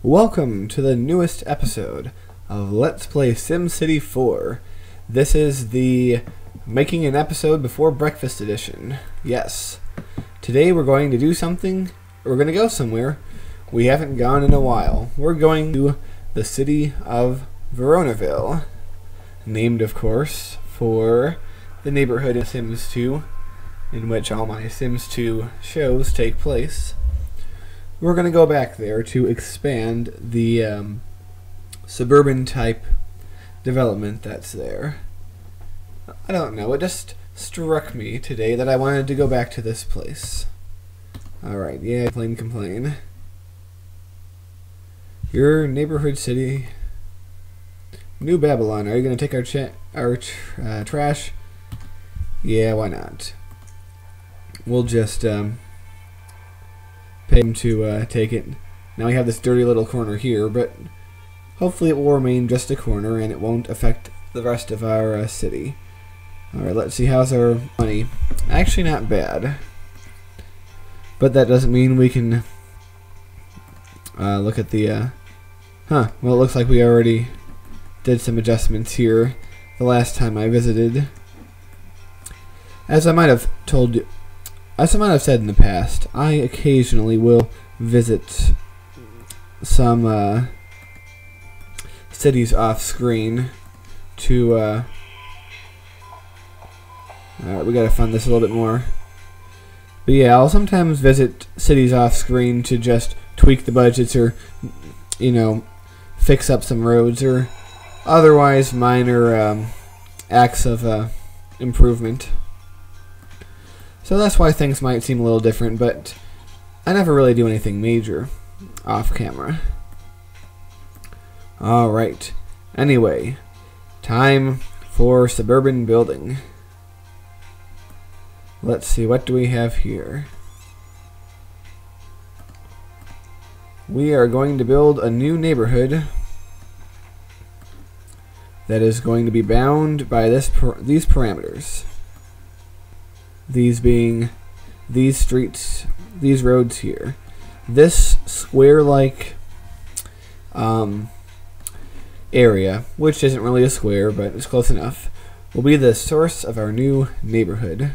Welcome to the newest episode of Let's Play SimCity 4. This is the Making an Episode Before Breakfast edition. Yes. Today we're going to do something. We're going to go somewhere we haven't gone in a while. We're going to the city of Veronaville. Named, of course, for the neighborhood in Sims 2, in which all my Sims 2 shows take place. We're going to go back there to expand the suburban type development that's there. I don't know, it just struck me today that I wanted to go back to this place. Alright, yeah, complain. Your neighborhood city, New Babylon. Are you going to take our trash? Yeah, why not? We'll just pay him to take it. Now we have this dirty little corner here, but hopefully it will remain just a corner and it won't affect the rest of our city. Alright, let's see, how's our money? Actually not bad. But that doesn't mean we can look at the well, it looks like we already did some adjustments here the last time I visited. As I might have said in the past, I occasionally will visit some cities off screen to alright, we gotta fund this a little bit more. But yeah, I'll sometimes visit cities off screen to just tweak the budgets or, you know, fix up some roads or otherwise minor acts of improvement. So that's why things might seem a little different, but I never really do anything major off camera. Alright. Anyway, time for suburban building. Let's see, what do we have here? We are going to build a new neighborhood that is going to be bound by these parameters. These being these streets, these roads here. This square-like area, which isn't really a square, but it's close enough, will be the source of our new neighborhood.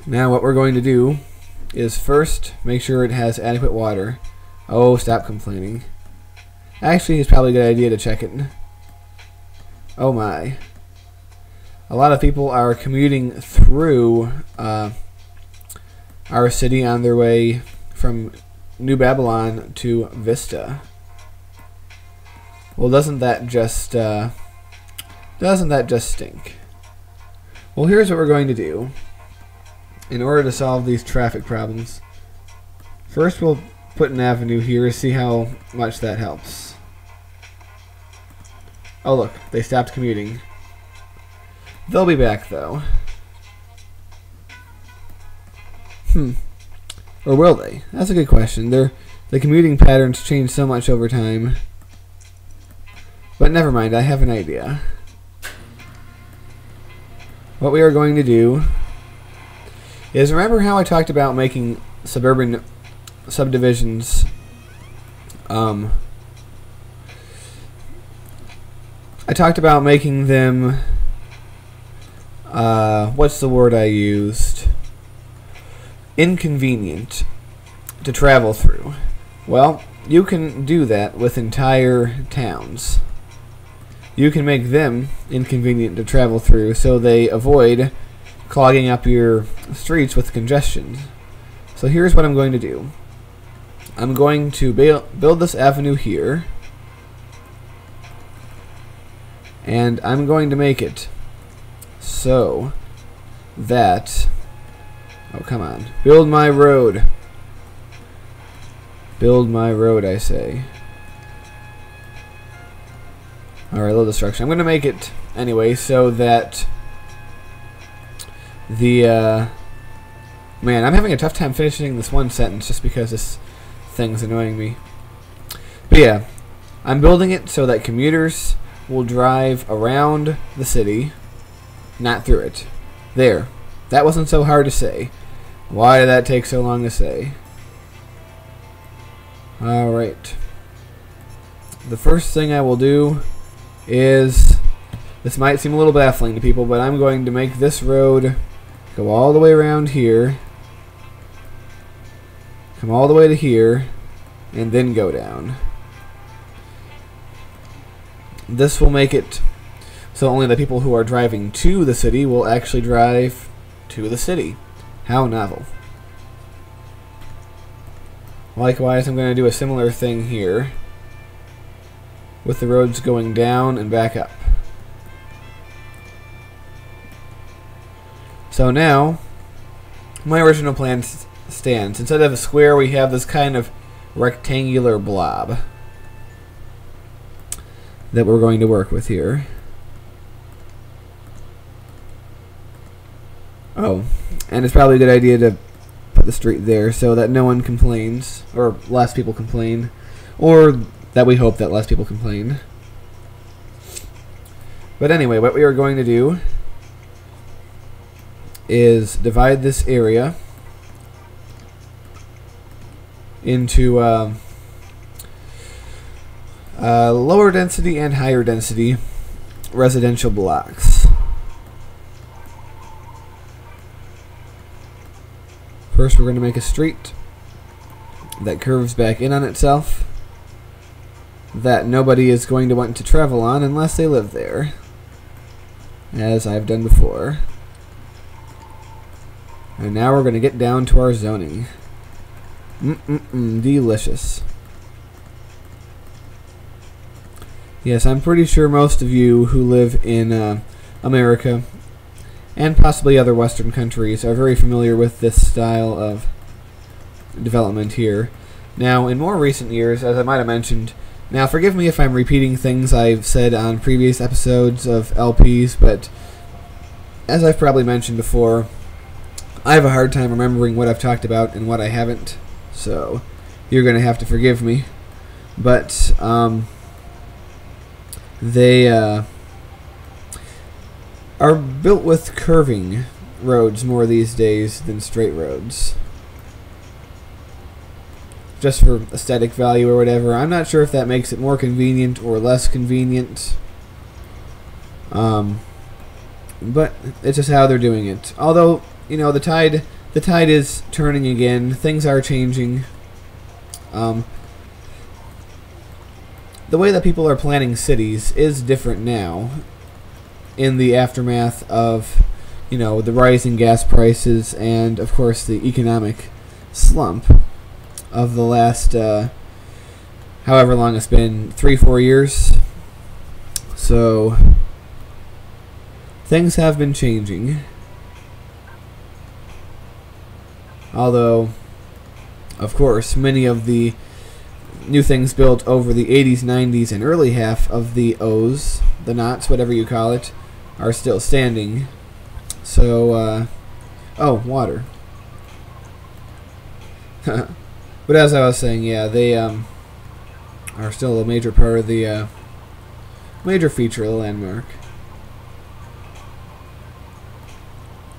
Now what we're going to do is first make sure it has adequate water. Oh, stop complaining. Actually, it's probably a good idea to check it. Oh my. A lot of people are commuting through our city on their way from New Babylon to Vista. Well, doesn't that just stink? Well, here's what we're going to do. In order to solve these traffic problems, first we'll put an avenue here to see how much that helps. Oh look, they stopped commuting. They'll be back though. Or will they? That's a good question. The commuting patterns change so much over time. But never mind, I have an idea. What we are going to do is, remember how I talked about making suburban subdivisions I talked about making them what's the word I used? Inconvenient to travel through. Well, you can do that with entire towns. You can make them inconvenient to travel through so they avoid clogging up your streets with congestion. So here's what I'm going to do. I'm going to build this avenue here, and I'm going to make it so that, oh come on, build my road. Build my road, I say. Alright, a little destruction. I'm going to make it anyway so that the man, I'm having a tough time finishing this one sentence just because this thing's annoying me. But yeah, I'm building it so that commuters will drive around the city, not through it. There. That wasn't so hard to say. Why did that take so long to say? Alright. The first thing I will do is, this might seem a little baffling to people, but I'm going to make this road go all the way around here, come all the way to here, and then go down. This will make it so only the people who are driving to the city will actually drive to the city. How novel. Likewise, I'm going to do a similar thing here, with the roads going down and back up. So now, my original plan stands. Instead of a square, we have this kind of rectangular blob that we're going to work with here. Oh, and it's probably a good idea to put the street there so that no one complains, or less people complain, or that we hope that less people complain. But anyway, what we are going to do is divide this area into lower density and higher density residential blocks. First, we're going to make a street that curves back in on itself, that nobody is going to want to travel on unless they live there, as I've done before. And now we're going to get down to our zoning. Delicious. Yes, I'm pretty sure most of you who live in America and possibly other Western countries are very familiar with this style of development here. Now, in more recent years, as I might have mentioned, now forgive me if I'm repeating things I've said on previous episodes of LPs, but as I've probably mentioned before, I have a hard time remembering what I've talked about and what I haven't, so you're going to have to forgive me. But they are built with curving roads more these days than straight roads, just for aesthetic value or whatever. I'm not sure if that makes it more convenient or less convenient, but it's just how they're doing it. Although, you know, the tide is turning again. Things are changing. The way that people are planning cities is different now, in the aftermath of, you know, the rising gas prices and, of course, the economic slump of the last, however long it's been, 3-4 years. So things have been changing. Although, of course, many of the new things built over the 80s, 90s, and early half of the O's, the knots, whatever you call it, are still standing. So, oh, water. But as I was saying, yeah, they are still a major part of the major feature of the landmark.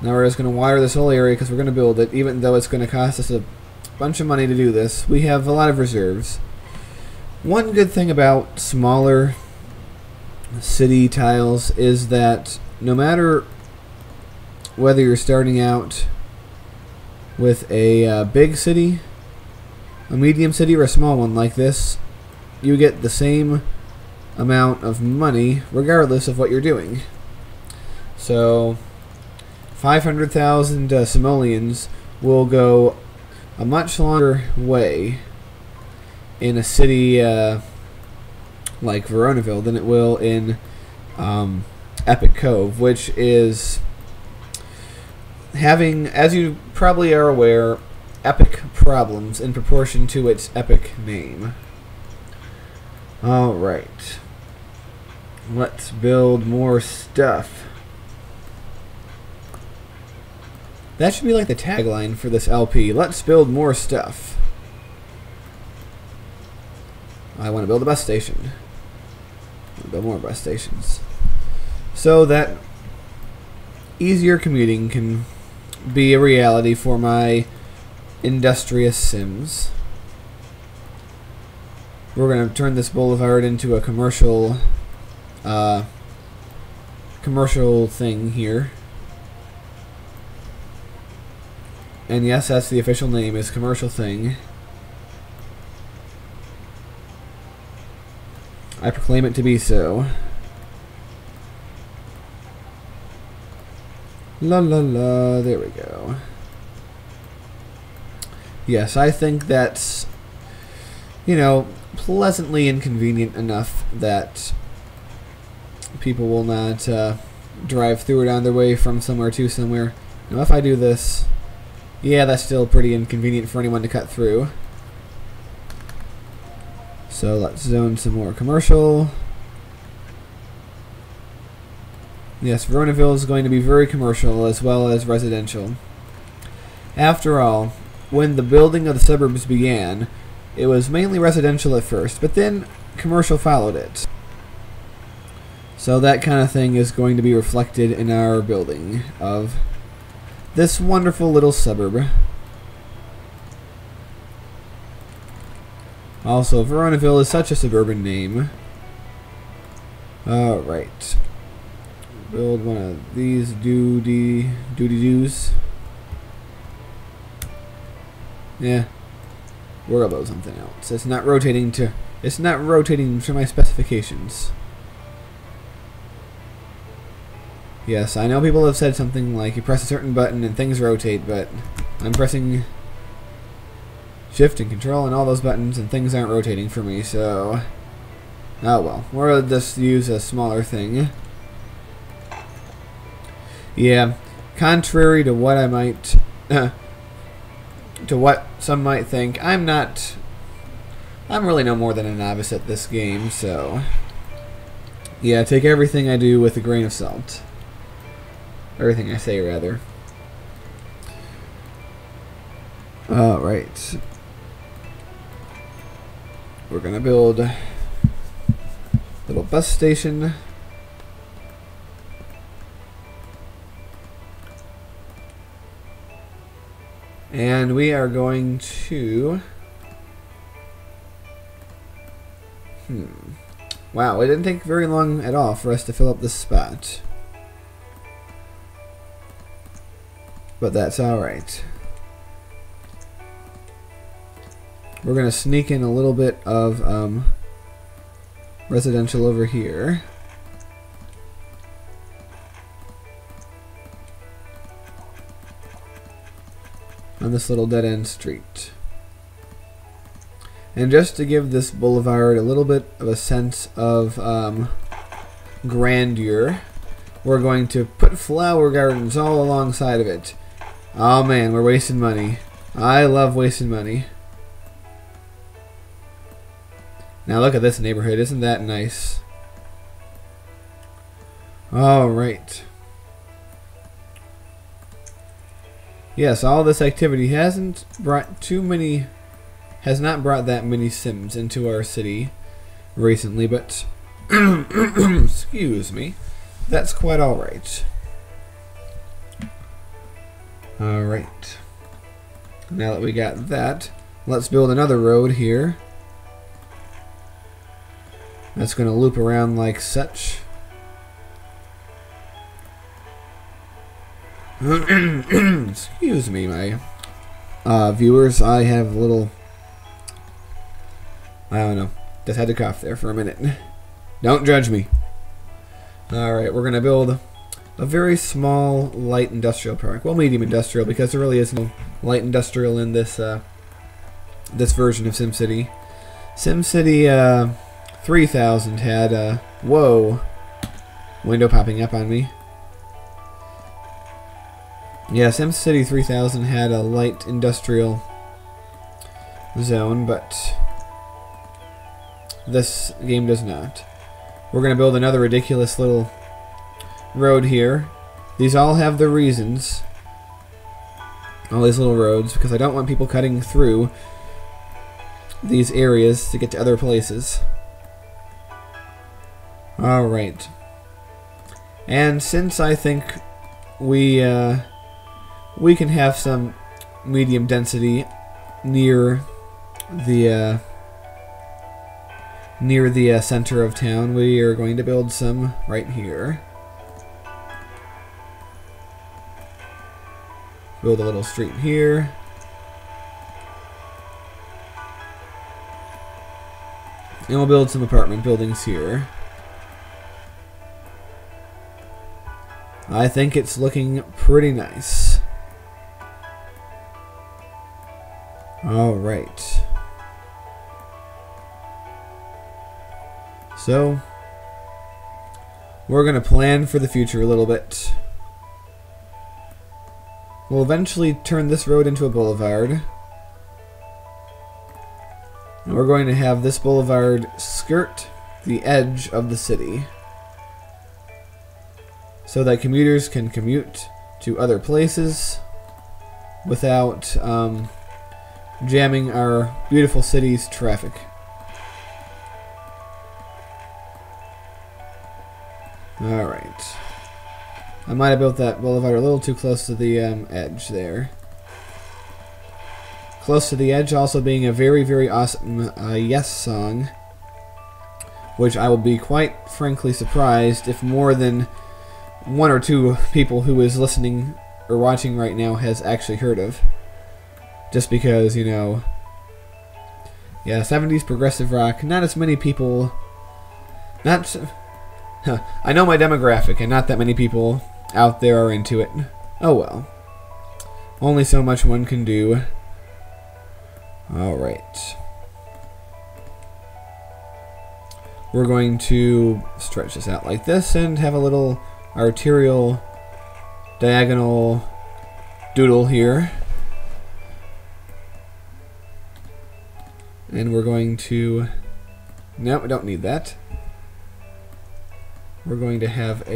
Now we're just going to water this whole area because we're going to build it, even though it's going to cost us a bunch of money to do this. We have a lot of reserves. One good thing about smaller city tiles is that no matter whether you're starting out with a big city, a medium city, or a small one like this, you get the same amount of money regardless of what you're doing. So 500,000 simoleons will go a much longer way in a city like Veronaville than it will in Epic Cove, which is having, as you probably are aware, epic problems in proportion to its epic name. Alright. Let's build more stuff. That should be like the tagline for this LP. Let's build more stuff. I want to build a bus station. I want to build more bus stations, so that easier commuting can be a reality for my industrious Sims. We're going to turn this boulevard into a commercial thing here. And yes, that's the official name, is commercial thing. I proclaim it to be so. La la la, there we go. Yes, I think that's, you know, pleasantly inconvenient enough that people will not drive through it on their way from somewhere to somewhere. Now if I do this, yeah, that's still pretty inconvenient for anyone to cut through. So let's zone some more commercial. Yes, Veronaville is going to be very commercial as well as residential. After all, when the building of the suburbs began, it was mainly residential at first, but then commercial followed it. So that kind of thing is going to be reflected in our building of this wonderful little suburb. Also, Veronaville is such a suburban name. Alright. Build one of these doody-doos. Yeah. We'll build something else. It's not rotating to my specifications. Yes, I know people have said something like you press a certain button and things rotate, but I'm pressing Shift and Control and all those buttons and things aren't rotating for me, so oh well. We'll just use a smaller thing. Yeah, contrary to what I might to what some might think, I'm really no more than a novice at this game, so yeah, take everything I do with a grain of salt. Everything I say, rather. Alright. We're gonna build a little bus station. And we are going to... Wow, it didn't take very long at all for us to fill up this spot. But that's alright. We're going to sneak in a little bit of residential over here. On this little dead-end street. And just to give this boulevard a little bit of a sense of grandeur, we're going to put flower gardens all alongside of it. Oh man, we're wasting money. I love wasting money. Now look at this neighborhood, isn't that nice? Alright. Yes, all this activity has not brought that many Sims into our city recently, but excuse me, that's quite alright. Alright. Now that we got that, let's build another road here. That's going to loop around like such. Excuse me, my viewers. I have a little... I don't know. Just had to cough there for a minute. Don't judge me. Alright, we're going to build a very small light industrial park. Well, medium industrial, because there really is no light industrial in this this version of SimCity. SimCity 3000 had whoa, window popping up on me. Yeah, SimCity 3000 had a light industrial zone, but this game does not. We're going to build another ridiculous little road here. These all have their reasons. All these little roads, because I don't want people cutting through these areas to get to other places. Alright. And since I think we can have some medium density near the near the center of town. We are going to build some right here. Build a little street here. And we'll build some apartment buildings here. I think it's looking pretty nice. Alright. So, we're going to plan for the future a little bit. We'll eventually turn this road into a boulevard. And we're going to have this boulevard skirt the edge of the city, so that commuters can commute to other places without jamming our beautiful city's traffic. Alright. I might have built that boulevard a little too close to the edge there. Close to the Edge also being a very, very awesome Yes song, which I will be quite frankly surprised if more than one or two people who is listening or watching right now has actually heard of. Just because, you know, yeah, 70s progressive rock, not as many people, I know my demographic, and not that many people out there are into it. Oh well. Only so much one can do. Alright. We're going to stretch this out like this and have a little arterial diagonal doodle here. And we're going to... No, we don't need that. We're going to have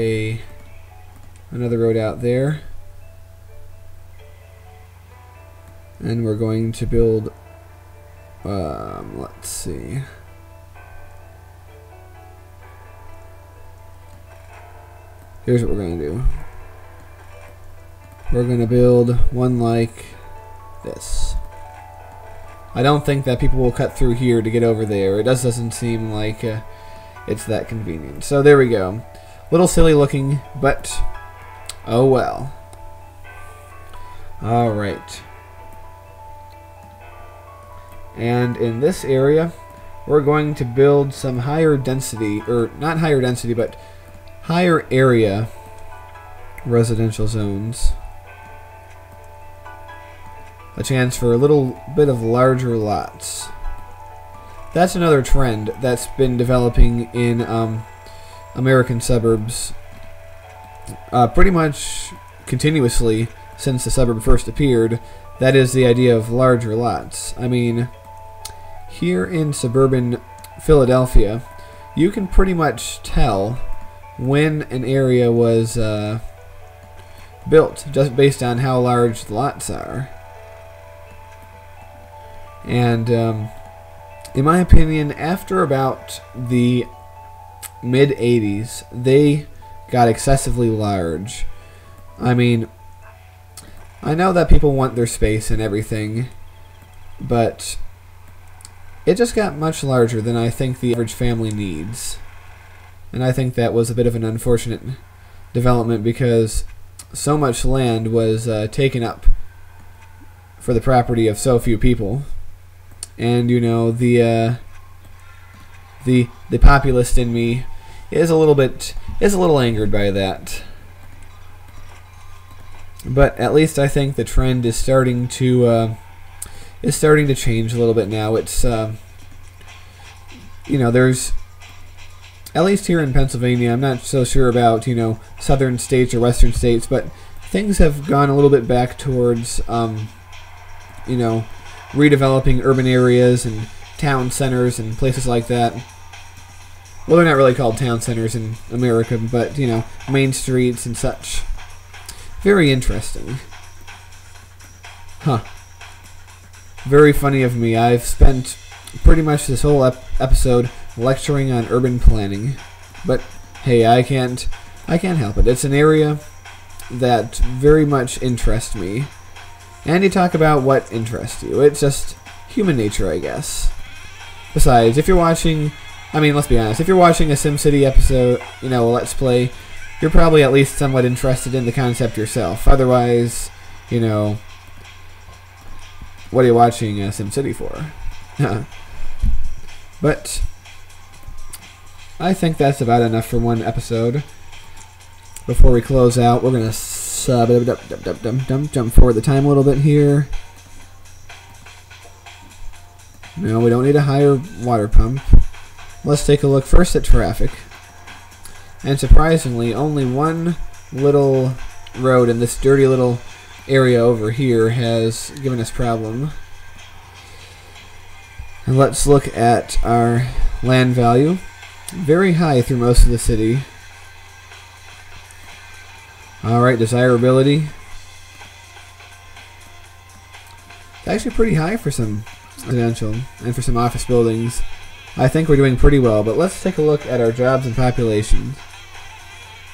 another road out there. And we're going to build, let's see. Here's what we're going to do. We're going to build one like this. I don't think that people will cut through here to get over there. It just doesn't seem like it's that convenient. So there we go. Little silly looking, but oh well. Alright. And in this area, we're going to build some higher density, or not higher density, but higher area residential zones. A chance for a little bit of larger lots. That's another trend that's been developing in American suburbs pretty much continuously since the suburb first appeared. That is the idea of larger lots. I mean, here in suburban Philadelphia, you can pretty much tell when an area was built just based on how large the lots are. And in my opinion, after about the mid-80s, they got excessively large. I mean, I know that people want their space and everything, but it just got much larger than I think the average family needs. And I think that was a bit of an unfortunate development because so much land was taken up for the property of so few people. And you know, the populist in me is a little angered by that. But at least I think the trend is starting to change a little bit now. It's you know, there's, at least here in Pennsylvania, I'm not so sure about, you know, southern states or western states, but things have gone a little bit back towards you know, redeveloping urban areas and town centers and places like that. Well, they're not really called town centers in America, but, you know, main streets and such. Very interesting. Huh. Very funny of me. I've spent pretty much this whole episode lecturing on urban planning. But, hey, I can't help it. It's an area that very much interests me. And you talk about what interests you. It's just human nature, I guess. Besides, if you're watching I mean, let's be honest. If you're watching a SimCity episode, you know, a Let's Play, you're probably at least somewhat interested in the concept yourself. Otherwise, you know, what are you watching SimCity for? But I think that's about enough for one episode. Before we close out, we're going to jump forward the time a little bit here. No, we don't need a higher water pump. Let's take a look first at traffic. And surprisingly, only one little road in this dirty little area over here has given us problem. And let's look at our land value. Very high through most of the city. Alright, desirability. It's actually pretty high for some residential and for some office buildings. I think we're doing pretty well, but let's take a look at our jobs and population.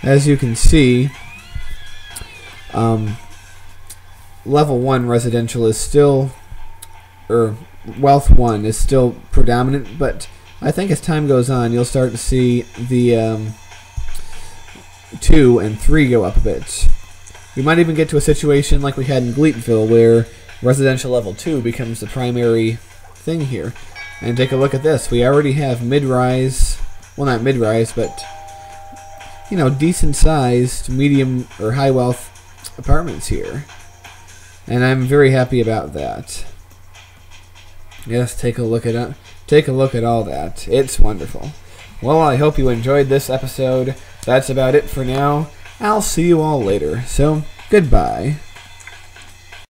As you can see, level 1 residential is still, or wealth 1 is still predominant, but I think as time goes on, you'll start to see the 2 and 3 go up a bit. We might even get to a situation like we had in XLIII, where residential level 2 becomes the primary thing here. And take a look at this. We already have mid-rise, well, not mid-rise, but, you know, decent-sized, medium or high-wealth apartments here. And I'm very happy about that. Yes, take a look at it. Take a look at all that. It's wonderful. Well, I hope you enjoyed this episode. That's about it for now. I'll see you all later. So, goodbye.